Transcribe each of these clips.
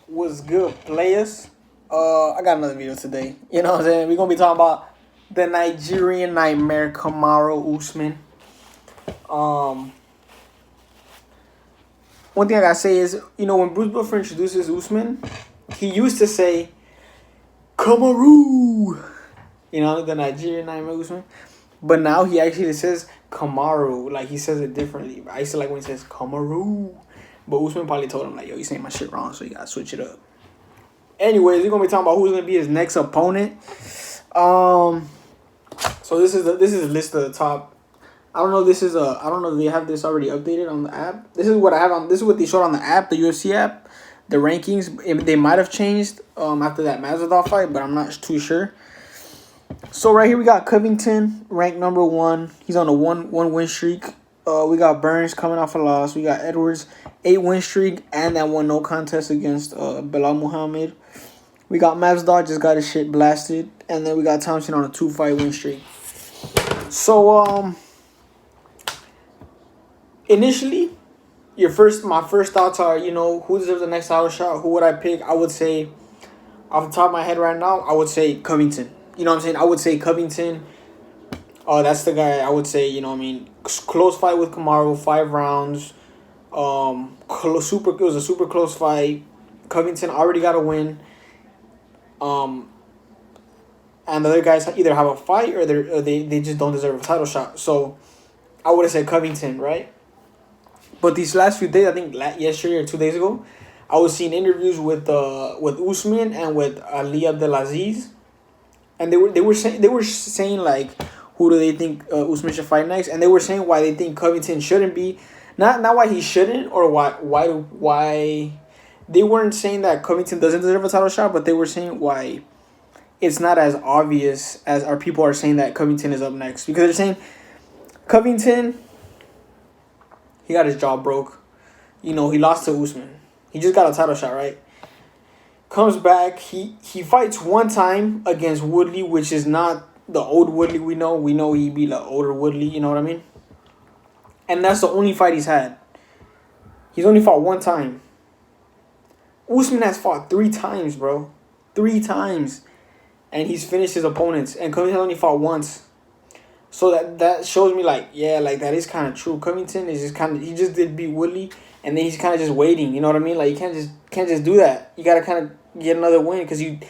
What's good, players? I got another video today. You know what I'm saying? We're gonna be talking about the Nigerian nightmare Kamaru Usman. Um, One thing I gotta say is, when Bruce Buffer introduces Usman, he used to say Kamaru. The Nigerian nightmare Usman. But now he actually says Kamaru. Like, he says it differently. I used to like when he says Kamaru. But Usman probably told him, like, yo, you saying my shit wrong, so you gotta switch it up. Anyways, we're gonna be talking about who's gonna be his next opponent. So this is a list of the top. I don't know if they have this already updated on the app. This is what I have on. This is what they showed on the app, the UFC app. The rankings, they might have changed after that Masvidal fight, but I'm not too sure. So right here we got Covington ranked number 1. He's on a one win streak. We got Burns coming off a loss. We got Edwards 8-win streak and that one no contest against Belal Muhammad. We got Masvidal just got his shit blasted, and then we got Thompson on a 2-fight win streak. So initially, my first thoughts are, who deserves the next title shot? Who would I pick? I would say, off the top of my head right now, I would say Covington. You know what I'm saying? I would say Covington. That's the guy I would say. Close fight with Kamaru, 5 rounds. It was a super close fight. Covington already got a win. And the other guys either have a fight or they just don't deserve a title shot. So I would have said Covington, right? But these last few days, I think yesterday or 2 days ago, I was seeing interviews with Usman and with Ali Abdelaziz, and they were saying like, who do they think Usman should fight next? And they were saying why they think Covington shouldn't be, not why he shouldn't, or why they weren't saying that Covington doesn't deserve a title shot, but they were saying why it's not as obvious as our people are saying that Covington is up next, because they're saying Covington, he got his jaw broke. He lost to Usman. He just got a title shot, right? Comes back. He fights one time against Woodley, which is not the old Woodley we know. We know he be the older Woodley, you know what I mean? And that's the only fight he's had. He's only fought one time. Usman has fought 3 times, bro. 3 times. And he's finished his opponents. And Covington only fought once. So that shows me, like, yeah, like, that is kind of true. Covington is just he just did beat Woodley, and then he's kind of just waiting. You know what I mean? Like, you can't just do that. You gotta kind of get another win, because he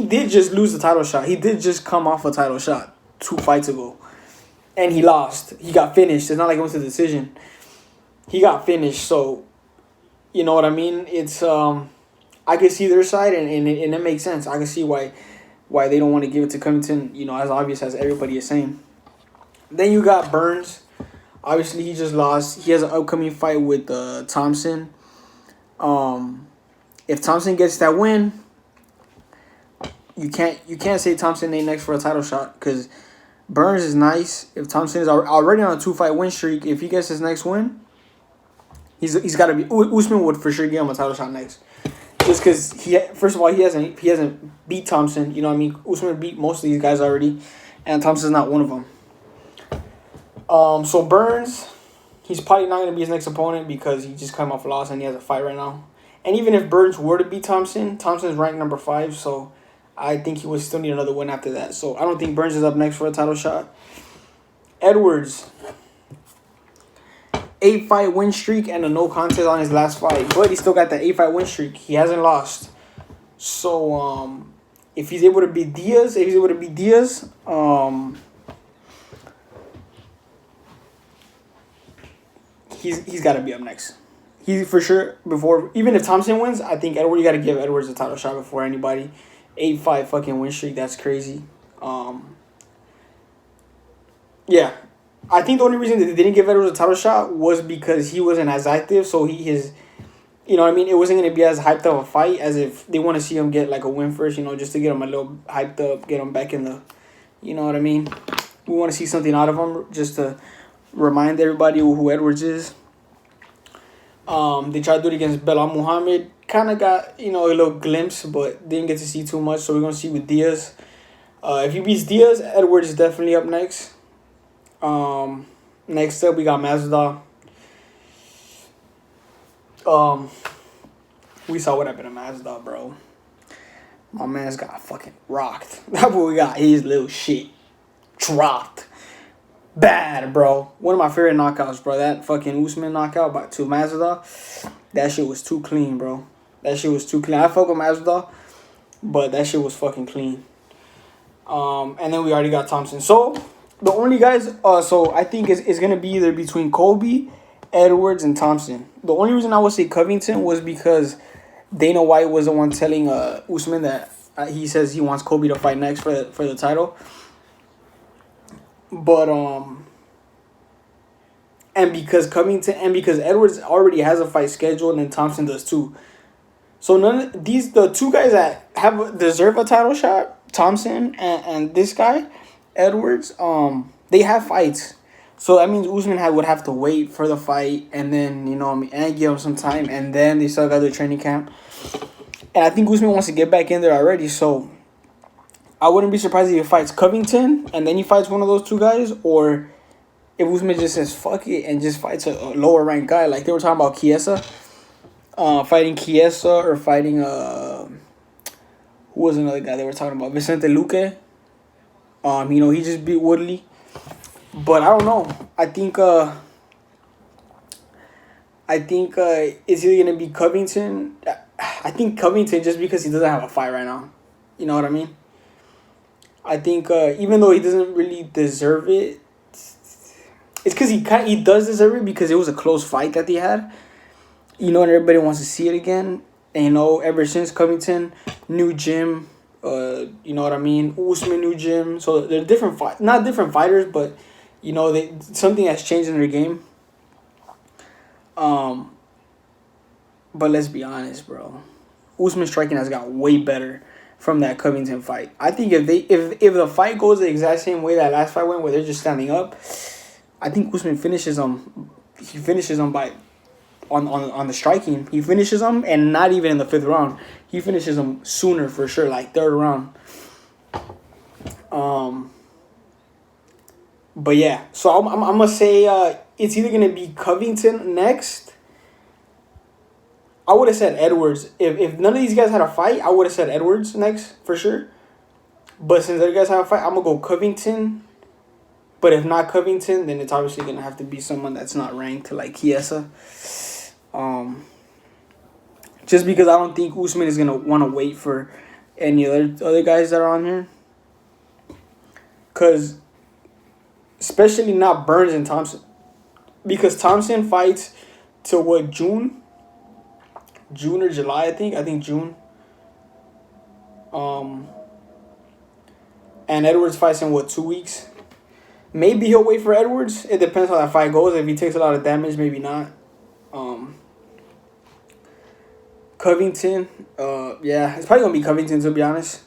did just lose the title shot. He did just come off a title shot 2 fights ago, and he lost. He got finished. It's not like it was a decision. He got finished. So, you know what I mean? It's I can see their side, and it makes sense. I can see why they don't want to give it to Covington. As obvious as everybody is saying. Then you got Burns. Obviously, he just lost. He has an upcoming fight with Thompson. If Thompson gets that win, you can't say Thompson ain't next for a title shot, because Burns is nice. If Thompson is already on a 2-fight win streak, if he gets his next win, he's got to be. Usman would for sure give him a title shot next. Just because first of all, he hasn't beat Thompson. You know what I mean? Usman beat most of these guys already, and Thompson's not one of them. So Burns, he's probably not going to be his next opponent, because he just came off a loss and he has a fight right now. And even if Burns were to beat Thompson's ranked number 5, so I think he would still need another win after that. So I don't think Burns is up next for a title shot. Edwards, 8-fight win streak and a no contest on his last fight, but he still got that 8-fight win streak. He hasn't lost. So if he's able to beat Diaz, he's got to be up next. He for sure, even if Thompson wins, I think you got to give Edwards a title shot before anybody. 8-5 fucking win streak, that's crazy. Yeah, I think the only reason that they didn't give Edwards a title shot was because he wasn't as active. So you know what I mean? It wasn't going to be as hyped of a fight as if they want to see him get like a win first, just to get him a little hyped up, get him back in the, you know what I mean? We want to see something out of him, just to remind everybody who Edwards is. They tried to do it against Belal Muhammad. Kind of got, a little glimpse, but didn't get to see too much. So we're going to see with Diaz. If he beats Diaz, Edwards is definitely up next. Next up, we got Masvidal. We saw what happened to Mazda, bro. My man's got fucking rocked. That boy got his little shit dropped. Bad, bro. One of my favorite knockouts, bro. That fucking Usman knockout to Mazda. That shit was too clean, bro. That shit was too clean. I fuck with Mazda, but that shit was fucking clean. And then we already got Thompson. So the only guys, so I think it's gonna be either between Colby, Edwards, and Thompson. The only reason I would say Covington was because Dana White was the one telling Usman that he says he wants Colby to fight next for the title. But and because Edwards already has a fight scheduled and Thompson does too. So the two guys that deserve a title shot, Thompson and this guy, Edwards, they have fights. So that means Usman would have to wait for the fight and then, and give him some time, and then they still got their training camp. And I think Usman wants to get back in there already, so I wouldn't be surprised if he fights Covington and then he fights one of those two guys, or if Usman just says fuck it and just fights a lower ranked guy, like they were talking about Chiesa, fighting Chiesa or fighting who was another guy they were talking about? Vicente Luque. He just beat Woodley. But I don't know. I think it's either gonna be Covington. I think Covington just because he doesn't have a fight right now. You know what I mean? I think even though he doesn't really deserve it, it's because he does deserve it because it was a close fight that they had. And everybody wants to see it again. And ever since Covington, new gym, you know what I mean? Usman, new gym. So they're not different fighters, but something has changed in their game. But let's be honest, bro. Usman's striking has got way better from that Covington fight. I think if the fight goes the exact same way that last fight went, where they're just standing up, I think Usman finishes them. He finishes them by on the striking. He finishes them, and not even in the 5th round. He finishes them sooner for sure, like 3rd round. But yeah, so I'm gonna say it's either gonna be Covington next. I would have said Edwards. If none of these guys had a fight, I would have said Edwards next for sure. But since other guys have a fight, I'm gonna go Covington. But if not Covington, then it's obviously gonna have to be someone that's not ranked, like Chiesa. Just because I don't think Usman is gonna want to wait for any other guys that are on here. Cause especially not Burns and Thompson, because Thompson fights till what, June or July, I think June. And Edwards fights in what, 2 weeks? Maybe he'll wait for Edwards. It depends how that fight goes. If he takes a lot of damage, maybe not. Covington, yeah, it's probably gonna be Covington, to be honest.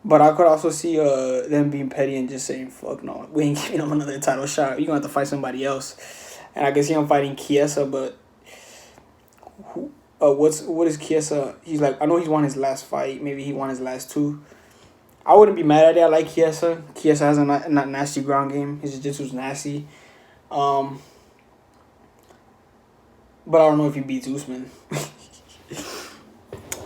But I could also see them being petty and just saying, fuck no, we ain't giving him another title shot. You're gonna have to fight somebody else. And I can see him fighting Chiesa, but what is Chiesa? He's like, I know he's won his last fight. Maybe he won his last 2. I wouldn't be mad at it. I like Chiesa. Chiesa has a not nasty ground game. His jiu-jitsu's nasty. But I don't know if he beats Usman.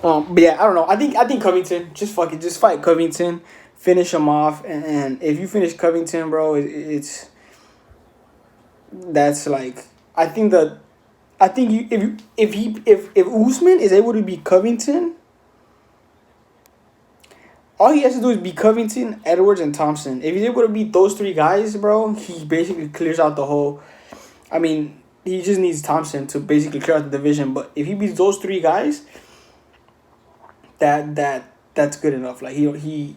But yeah, I don't know. I think Covington. Just fuck it. Just fight Covington. Finish him off. And if you finish Covington, bro, that's like, if Usman is able to beat Covington, all he has to do is beat Covington, Edwards, and Thompson. If he's able to beat those 3 guys, bro, he basically clears out the whole. I mean, he just needs Thompson to basically clear out the division. But if he beats those 3 guys, that's good enough. Like he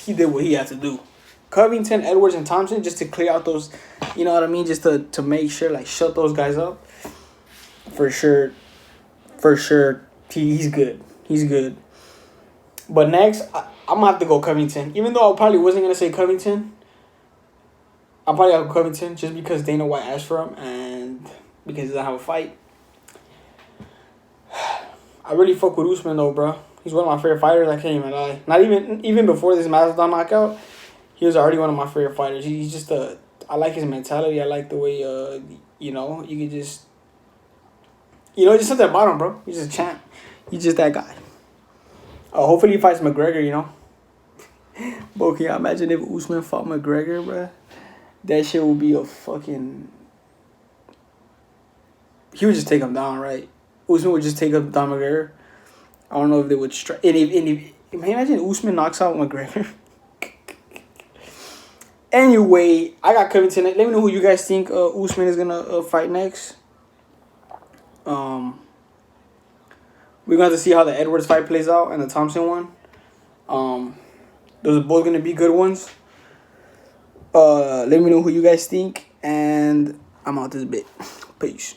did what he had to do. Covington, Edwards, and Thompson, just to clear out those, you know what I mean, just to make sure, like, shut those guys up. For sure, he's good. He's good. But next, I'm gonna have to go Covington. Even though I probably wasn't gonna say Covington, I'll probably have Covington just because Dana White asked for him and because he doesn't have a fight. I really fuck with Usman though, bro. He's one of my favorite fighters. I can't even lie. Not even before this Mazda knockout, he was already one of my favorite fighters. He's just I like his mentality. I like the way you could just You know, just at the bottom, bro. He's just a champ. He's just that guy. Hopefully he fights McGregor, you know. Bro, can you imagine if Usman fought McGregor, bro? That shit would be a fucking... He would just take him down, right? Usman would just take up down McGregor. I don't know if they would strike. And if imagine Usman knocks out McGregor. Anyway, I got Covington. Let me know who you guys think Usman is gonna fight next. We're gonna have to see how the Edwards fight plays out and the Thompson one. Those are both gonna be good ones. Let me know who you guys think, and I'm out this bit. Peace.